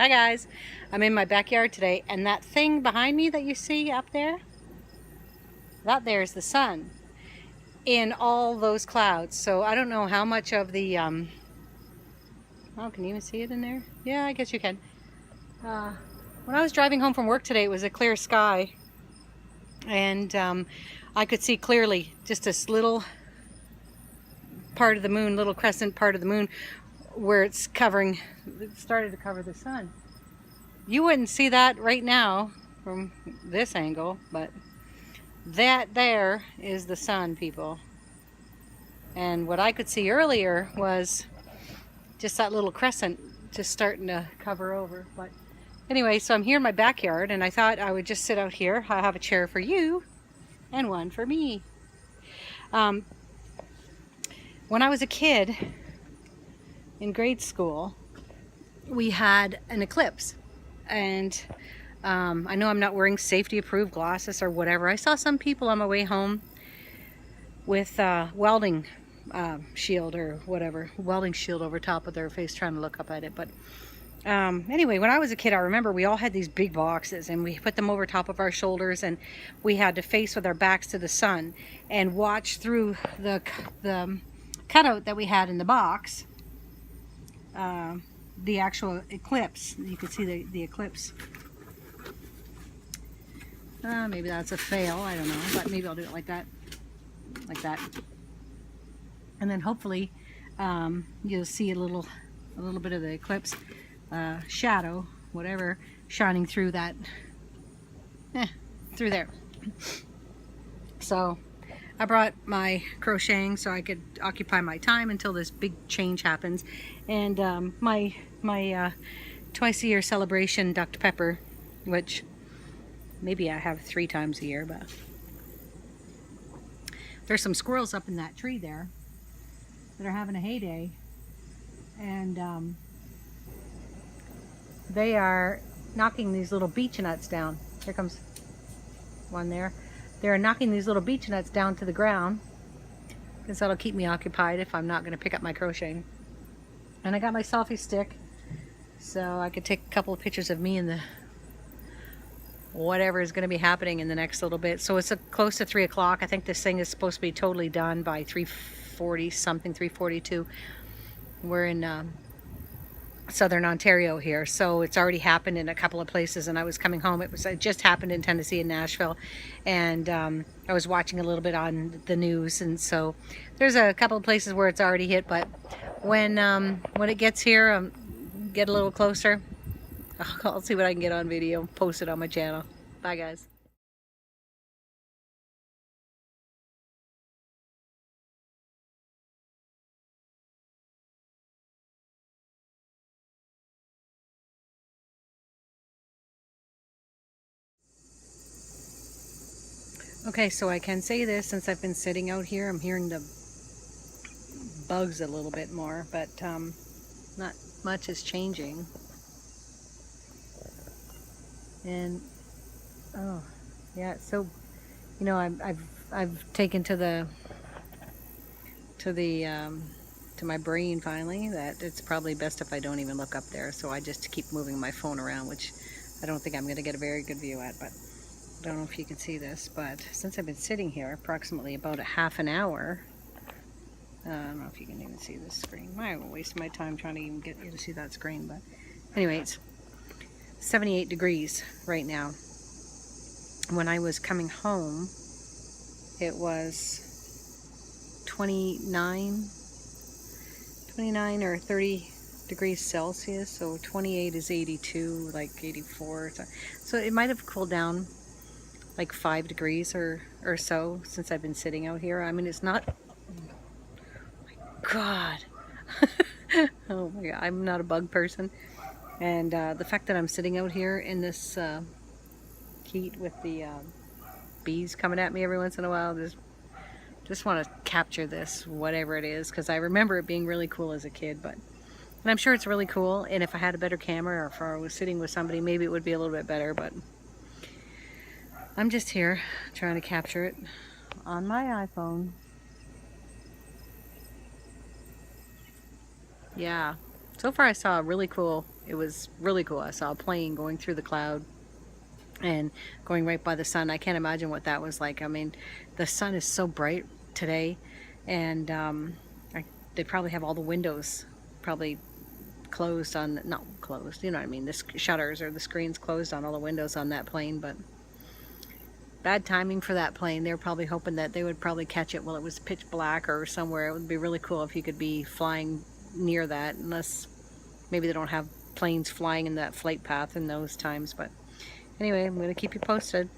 Hi guys, I'm in my backyard today, and that thing behind me that you see up there, that there's the sun in all those clouds. So I don't know how much of the, oh, can you even see it in there? Yeah, I guess you can. When I was driving home from work today, it was a clear sky, and I could see clearly just this little part of the moon, little crescent part of the moon, where it started to cover the sun. You wouldn't see that right now from this angle, but that there is the sun, people. And what I could see earlier was just that little crescent just starting to cover over. But anyway, so I'm here in my backyard, and I thought I would just sit out here. I have a chair for you and one for me. When I was a kid in grade school, we had an eclipse, and I know I'm not wearing safety approved glasses or whatever. I saw some people on my way home with welding shield or whatever, welding shield over top of their face, trying to look up at it. But anyway, when I was a kid, I remember we all had these big boxes, and we put them over top of our shoulders, and we had to face with our backs to the sun and watch through the cutout that we had in the box, the actual eclipse. You can see the eclipse. Maybe that's a fail, I don't know, but maybe I'll do it like that, and then hopefully you'll see a little bit of the eclipse shadow, whatever, shining through that, through there. So I brought my crocheting so I could occupy my time until this big change happens. And my twice a year celebration Dr. Pepper, which maybe I have 3 times a year, but there's some squirrels up in that tree there that are having a heyday, and they are knocking these little beech nuts down. Here comes one there. They're knocking these little beech nuts down to the ground, because that'll keep me occupied if I'm not going to pick up my crocheting. And I got my selfie stick so I could take a couple of pictures of me and the whatever is going to be happening in the next little bit. So it's close to 3 o'clock. I think this thing is supposed to be totally done by 3:40 something, 3:42. We're in southern Ontario here, so it's already happened in a couple of places. And I was coming home, it just happened in Tennessee and Nashville, and I was watching a little bit on the news, and so there's a couple of places where it's already hit. But when it gets here, get a little closer, I'll see what I can get on video, post it on my channel. Bye guys. Okay, so I can say this, since I've been sitting out here, I'm hearing the bugs a little bit more, but not much is changing. And oh yeah, so you know, I've taken to my brain finally that it's probably best if I don't even look up there, so I just keep moving my phone around, which I don't think I'm going to get a very good view at. But I don't know if you can see this, but since I've been sitting here approximately about a half an hour, I don't know if you can even see this screen. I won't waste my time trying to even get you to see that screen, but anyways, 78 degrees right now. When I was coming home, it was 29 or 30 degrees Celsius, so 28 is 82, like 84. So it might have cooled down like 5 degrees or so since I've been sitting out here. I mean, it's not, oh my God. Oh my God, I'm not a bug person. And the fact that I'm sitting out here in this heat with the bees coming at me every once in a while, just want to capture this, whatever it is, because I remember it being really cool as a kid. And I'm sure it's really cool, and if I had a better camera, or if I was sitting with somebody, maybe it would be a little bit better, but I'm just here trying to capture it on my iPhone. Yeah, So far I saw a really cool, it was really cool. I saw a plane going through the cloud and going right by the sun. I can't imagine what that was like. I mean, the sun is so bright today, and they probably have all the windows probably closed on, not closed, you know what I mean, the shutters or the screens closed on all the windows on that plane, but bad timing for that plane. They were probably hoping that they would probably catch it while it was pitch black or somewhere. It would be really cool if you could be flying near that, unless maybe they don't have planes flying in that flight path in those times. But anyway, I'm going to keep you posted.